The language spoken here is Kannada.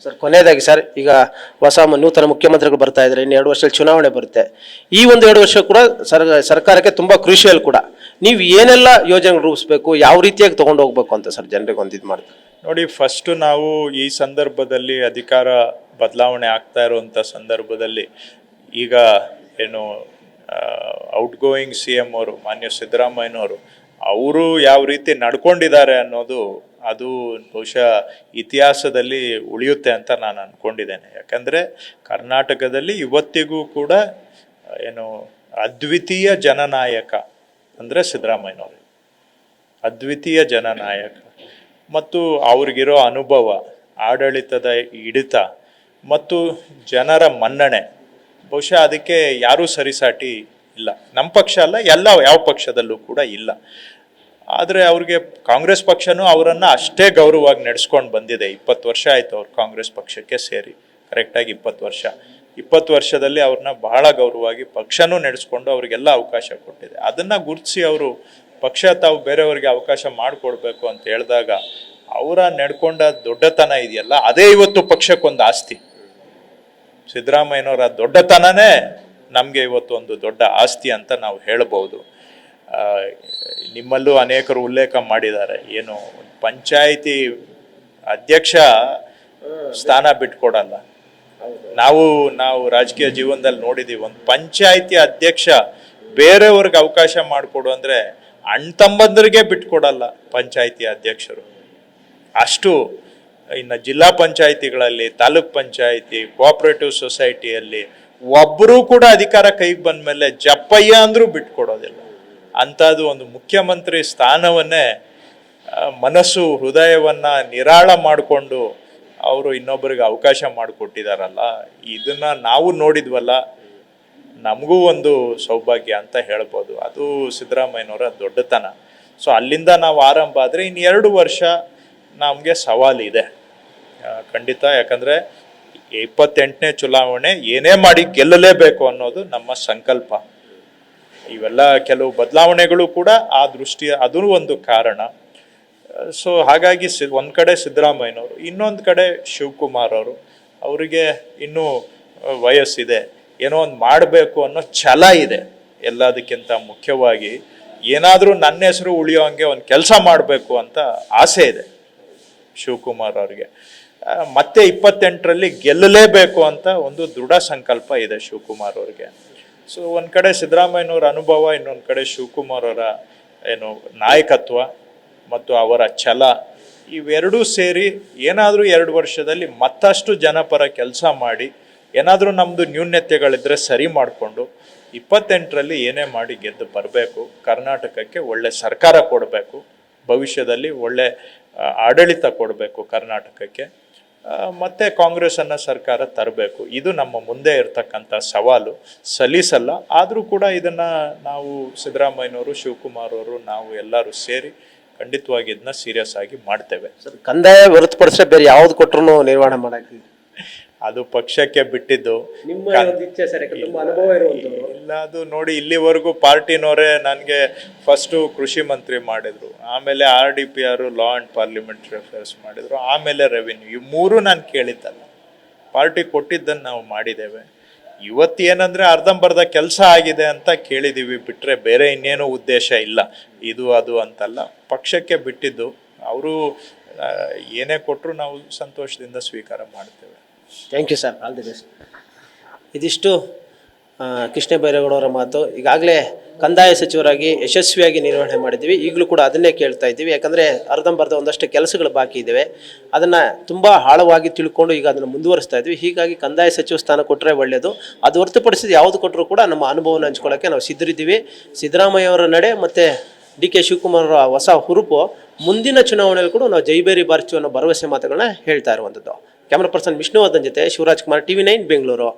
ಸರ್ ಕೊನೆಯದಾಗಿ ಸರ್, ಈಗ ನೂತನ ಮುಖ್ಯಮಂತ್ರಿಗಳು ಬರ್ತಾ ಇದ್ದಾರೆ, ಇನ್ನು 2 ವರ್ಷದಲ್ಲಿ ಚುನಾವಣೆ ಬರುತ್ತೆ. ಈ ಒಂದು 2 ವರ್ಷ ಕೂಡ ಸರ್ಕಾರಕ್ಕೆ ತುಂಬಾ ಕ್ರೂಷಿಯಲ್ ಕೂಡ. ನೀವು ಏನೆಲ್ಲ ಯೋಜನೆಗಳು ರೂಪಿಸಬೇಕು, ಯಾವ ರೀತಿಯಾಗಿ ತಗೊಂಡು ಹೋಗ್ಬೇಕು ಅಂತ ಸರ್ ಜನರಿಗೆ ಒಂದು ಇದು ಮಾಡ್ತಾರೆ ನೋಡಿ. ಫಸ್ಟ್ ನಾವು ಈ ಸಂದರ್ಭದಲ್ಲಿ ಅಧಿಕಾರ ಬದಲಾವಣೆ ಆಗ್ತಾ ಇರುವಂಥ ಸಂದರ್ಭದಲ್ಲಿ ಈಗ ಏನು ಔಟ್ ಗೋಯಿಂಗ್ CM ಅವರು ಮಾನ್ಯ ಸಿದ್ದರಾಮಯ್ಯನವರು ಅವರು ಯಾವ ರೀತಿ ನಡ್ಕೊಂಡಿದ್ದಾರೆ ಅನ್ನೋದು ಅದು ಬಹುಶಃ ಇತಿಹಾಸದಲ್ಲಿ ಉಳಿಯುತ್ತೆ ಅಂತ ನಾನು ಅಂದ್ಕೊಂಡಿದ್ದೇನೆ. ಯಾಕಂದರೆ ಕರ್ನಾಟಕದಲ್ಲಿ ಇವತ್ತಿಗೂ ಕೂಡ ಏನು ಅದ್ವಿತೀಯ ಜನನಾಯಕ ಅಂದರೆ ಸಿದ್ದರಾಮಯ್ಯನವರು, ಅದ್ವಿತೀಯ ಜನನಾಯಕ. ಮತ್ತು ಅವ್ರಿಗಿರೋ ಅನುಭವ, ಆಡಳಿತದ ಹಿಡಿತ ಮತ್ತು ಜನರ ಮನ್ನಣೆ, ಬಹುಶಃ ಅದಕ್ಕೆ ಯಾರೂ ಸರಿಸಾಟಿ ಇಲ್ಲ. ನಮ್ಮ ಪಕ್ಷ ಅಲ್ಲ, ಯಾವ ಪಕ್ಷದಲ್ಲೂ ಕೂಡ ಇಲ್ಲ. ಆದರೆ ಅವ್ರಿಗೆ ಕಾಂಗ್ರೆಸ್ ಪಕ್ಷನೂ ಅವರನ್ನು ಅಷ್ಟೇ ಗೌರವವಾಗಿ ನಡೆಸ್ಕೊಂಡು ಬಂದಿದೆ. 20 ವರ್ಷ ಆಯಿತು ಅವ್ರು ಕಾಂಗ್ರೆಸ್ ಪಕ್ಷಕ್ಕೆ ಸೇರಿ, ಕರೆಕ್ಟಾಗಿ 20 ವರ್ಷದಲ್ಲಿ ಅವ್ರನ್ನ ಬಹಳ ಗೌರವವಾಗಿ ಪಕ್ಷನೂ ನಡೆಸ್ಕೊಂಡು ಅವರಿಗೆಲ್ಲ ಅವಕಾಶ ಕೊಟ್ಟಿದೆ. ಅದನ್ನು ಗುರುತಿಸಿ ಅವರು ಪಕ್ಷ ತಾವು ಬೇರೆಯವರಿಗೆ ಅವಕಾಶ ಮಾಡಿಕೊಡ್ಬೇಕು ಅಂತ ಹೇಳಿದಾಗ ಅವರ ನಡ್ಕೊಂಡ ದೊಡ್ಡತನ ಇದೆಯಲ್ಲ, ಅದೇ ಇವತ್ತು ಪಕ್ಷಕ್ಕೊಂದು ಆಸ್ತಿ. ಸಿದ್ದರಾಮಯ್ಯನವರ ದೊಡ್ಡತನನೇ ನಮಗೆ ಇವತ್ತು ಒಂದು ದೊಡ್ಡ ಆಸ್ತಿ ಅಂತ ನಾವು ಹೇಳ್ಬೋದು. ನಿಮ್ಮಲ್ಲೂ ಅನೇಕರು ಉಲ್ಲೇಖ ಮಾಡಿದ್ದಾರೆ, ಏನು ಪಂಚಾಯಿತಿ ಅಧ್ಯಕ್ಷ ಸ್ಥಾನ ಬಿಟ್ಕೊಡಲ್ಲ. ನಾವು ರಾಜಕೀಯ ಜೀವನದಲ್ಲಿ ನೋಡಿದ್ದೀವಿ, ಒಂದು ಪಂಚಾಯಿತಿ ಅಧ್ಯಕ್ಷ ಬೇರೆಯವ್ರಿಗೆ ಅವಕಾಶ ಮಾಡಿಕೊಡು ಅಂದರೆ ಅಣ್ತಂಬಂದರಿಗೆ ಬಿಟ್ಕೊಡಲ್ಲ ಪಂಚಾಯಿತಿ ಅಧ್ಯಕ್ಷರು. ಅಷ್ಟು ಇನ್ನು ಜಿಲ್ಲಾ ಪಂಚಾಯಿತಿಗಳಲ್ಲಿ, ತಾಲೂಕ್ ಪಂಚಾಯಿತಿ, ಕೋಆಪರೇಟಿವ್ ಸೊಸೈಟಿಯಲ್ಲಿ ಒಬ್ಬರೂ ಕೂಡ ಅಧಿಕಾರ ಕೈಗೆ ಬಂದ ಮೇಲೆ ಜಪ್ಪಯ್ಯ ಅಂದ್ರೂ ಬಿಟ್ಕೊಡೋದಿಲ್ಲ. ಅಂಥದ್ದು ಒಂದು ಮುಖ್ಯಮಂತ್ರಿ ಸ್ಥಾನವನ್ನೇ ಮನಸ್ಸು ಹೃದಯವನ್ನ ನಿರಾಳ ಮಾಡಿಕೊಂಡು ಅವರು ಇನ್ನೊಬ್ಬರಿಗೆ ಅವಕಾಶ ಮಾಡಿಕೊಟ್ಟಿದಾರಲ್ಲ, ಇದನ್ನ ನಾವು ನೋಡಿದ್ವಲ್ಲ, ನಮಗೂ ಒಂದು ಸೌಭಾಗ್ಯ ಅಂತ ಹೇಳ್ಬೋದು. ಅದು ಸಿದ್ದರಾಮಯ್ಯನವರ ದೊಡ್ಡತನ. ಸೊ ಅಲ್ಲಿಂದ ನಾವು ಆರಂಭ ಆದರೆ ಇನ್ನು 2 ವರ್ಷ ನಮಗೆ ಸವಾಲಿದೆ ಖಂಡಿತ. ಯಾಕಂದರೆ 28ನೇ ಚುನಾವಣೆ ಏನೇ ಮಾಡಿ ಗೆಲ್ಲಲೇಬೇಕು ಅನ್ನೋದು ನಮ್ಮ ಸಂಕಲ್ಪ. ಇವೆಲ್ಲ ಕೆಲವು ಬದಲಾವಣೆಗಳು ಕೂಡ ಆ ದೃಷ್ಟಿ, ಅದು ಒಂದು ಕಾರಣ. ಸೊ ಹಾಗಾಗಿ ಒಂದು ಕಡೆ ಸಿದ್ದರಾಮಯ್ಯನವರು, ಇನ್ನೊಂದು ಕಡೆ ಶಿವಕುಮಾರ್ ಅವರು, ಅವರಿಗೆ ಇನ್ನೂ ವಯಸ್ಸಿದೆ, ಏನೋ ಒಂದು ಮಾಡಬೇಕು ಅನ್ನೋ ಛಲ ಇದೆ. ಎಲ್ಲದಕ್ಕಿಂತ ಮುಖ್ಯವಾಗಿ ಏನಾದರೂ ನನ್ನ ಹೆಸರು ಉಳಿಯೋ ಹಂಗೆ ಒಂದು ಕೆಲಸ ಮಾಡಬೇಕು ಅಂತ ಆಸೆ ಇದೆ ಶಿವಕುಮಾರ್ ಅವ್ರಿಗೆ. ಮತ್ತೆ 28ರಲ್ಲಿ ಗೆಲ್ಲಲೇಬೇಕು ಅಂತ ಒಂದು ದೃಢ ಸಂಕಲ್ಪ ಇದೆ ಶಿವಕುಮಾರ್ ಅವ್ರಿಗೆ. ಸೊ ಒಂದು ಕಡೆ ಸಿದ್ದರಾಮಯ್ಯನವರ ಅನುಭವ, ಇನ್ನೊಂದು ಕಡೆ ಶಿವಕುಮಾರ್ ಅವರ ಏನು ನಾಯಕತ್ವ ಮತ್ತು ಅವರ ಛಲ, ಇವೆರಡೂ ಸೇರಿ ಏನಾದರೂ 2 ವರ್ಷದಲ್ಲಿ ಮತ್ತಷ್ಟು ಜನಪರ ಕೆಲಸ ಮಾಡಿ, ಏನಾದರೂ ನಮ್ಮದು ನ್ಯೂನ್ಯತೆಗಳಿದ್ರೆ ಸರಿ ಮಾಡಿಕೊಂಡು 28ರಲ್ಲಿ ಏನೇ ಮಾಡಿ ಗೆದ್ದು ಬರಬೇಕು. ಕರ್ನಾಟಕಕ್ಕೆ ಒಳ್ಳೆ ಸರ್ಕಾರ ಕೊಡಬೇಕು, ಭವಿಷ್ಯದಲ್ಲಿ ಒಳ್ಳೆ ಆಡಳಿತ ಕೊಡಬೇಕು ಕರ್ನಾಟಕಕ್ಕೆ, ಮತ್ತೆ ಕಾಂಗ್ರೆಸ್ಸನ್ನು ಸರ್ಕಾರ ತರಬೇಕು. ಇದು ನಮ್ಮ ಮುಂದೆ ಇರತಕ್ಕಂಥ ಸವಾಲು, ಸಲೀಸಲ್ಲ. ಆದರೂ ಕೂಡ ಇದನ್ನು ನಾವು ಸಿದ್ದರಾಮಯ್ಯನವರು, ಶಿವಕುಮಾರ್ ಅವರು, ನಾವು ಎಲ್ಲರೂ ಸೇರಿ ಖಂಡಿತವಾಗಿ ಇದನ್ನ ಸೀರಿಯಸ್ ಆಗಿ ಮಾಡ್ತೇವೆ. ಕಂದಾಯ ಹೊರತುಪಡಿಸಿ ಬೇರೆ ಯಾವ್ದು ಕೊಟ್ಟರು ನಿರ್ವಹಣೆ ಮಾಡಕ್ಕೆ ಅದು ಪಕ್ಷಕ್ಕೆ ಬಿಟ್ಟಿದ್ದು. ಇಲ್ಲ, ಅದು ನೋಡಿ, ಇಲ್ಲಿವರೆಗೂ ಪಾರ್ಟಿನವರೇ ನನಗೆ ಫಸ್ಟು ಕೃಷಿ ಮಂತ್ರಿ ಮಾಡಿದ್ರು, ಆಮೇಲೆ RDPR law and parliamentary affairs ಮಾಡಿದ್ರು, ಆಮೇಲೆ ರೆವಿನ್ಯೂ. ಈ 3 ನಾನು ಕೇಳಿದ್ದಲ್ಲ, ಪಾರ್ಟಿ ಕೊಟ್ಟಿದ್ದನ್ನು ನಾವು ಮಾಡಿದ್ದೇವೆ. ಇವತ್ತೇನಂದರೆ ಅರ್ಧಂಬರ್ಧ ಕೆಲಸ ಆಗಿದೆ ಅಂತ ಕೇಳಿದ್ದೀವಿ, ಬಿಟ್ಟರೆ ಬೇರೆ ಇನ್ನೇನು ಉದ್ದೇಶ ಇಲ್ಲ. ಇದು ಅದು ಅಂತಲ್ಲ, ಪಕ್ಷಕ್ಕೆ ಬಿಟ್ಟಿದ್ದು. ಅವರು ಏನೇ ಕೊಟ್ಟರು ನಾವು ಸಂತೋಷದಿಂದ ಸ್ವೀಕಾರ ಮಾಡ್ತೇವೆ. Thank you sir, all the best. ಇದಿಷ್ಟು ಕೃಷ್ಣ ಬೈರೇಗೌಡವರ ಮಾತು. ಈಗಾಗಲೇ ಕಂದಾಯ ಸಚಿವರಾಗಿ ಯಶಸ್ವಿಯಾಗಿ ನಿರ್ವಹಣೆ ಮಾಡಿದ್ದೀವಿ, ಈಗಲೂ ಕೂಡ ಅದನ್ನೇ ಕೇಳ್ತಾ ಇದ್ದೀವಿ. ಯಾಕಂದರೆ ಅರ್ಧಂಬರ್ಧ ಒಂದಷ್ಟು ಕೆಲಸಗಳು ಬಾಕಿ ಇದ್ದಾವೆ, ಅದನ್ನು ತುಂಬ ಆಳವಾಗಿ ತಿಳ್ಕೊಂಡು ಈಗ ಅದನ್ನು ಮುಂದುವರಿಸ್ತಾ ಇದ್ವಿ. ಹೀಗಾಗಿ ಕಂದಾಯ ಸಚಿವ ಸ್ಥಾನ ಕೊಟ್ಟರೆ ಒಳ್ಳೆಯದು. ಅದು ಹೊರತುಪಡಿಸಿದ ಯಾವುದು ಕೊಟ್ಟರೂ ಕೂಡ ನಮ್ಮ ಅನುಭವನ ಹಂಚ್ಕೊಳ್ಳೋಕ್ಕೆ ನಾವು ಸಿದ್ಧರಿದ್ದೀವಿ. ಸಿದ್ದರಾಮಯ್ಯ ಅವರ ನಡೆ ಮತ್ತು DK ಶಿವಕುಮಾರ್ ಅವರ ಹೊಸ ಹುರುಪು ಮುಂದಿನ ಚುನಾವಣೆಯಲ್ಲಿ ಕೂಡ ನಾವು ಜೈಬೇರಿ ಬಾರಿಸುವ ಅನ್ನೋ ಭರವಸೆ ಮಾತುಗಳನ್ನ ಹೇಳ್ತಾ ಇರುವಂಥದ್ದು. ಕ್ಯಾಮ್ರಾ ಪರ್ಸನ್ ವಿಷ್ಣುವರ್ಧನ್ ಜೊತೆ ಶಿವರಾಜ್ ಕುಮಾರ್, TV9 ಬೆಂಗಳೂರು.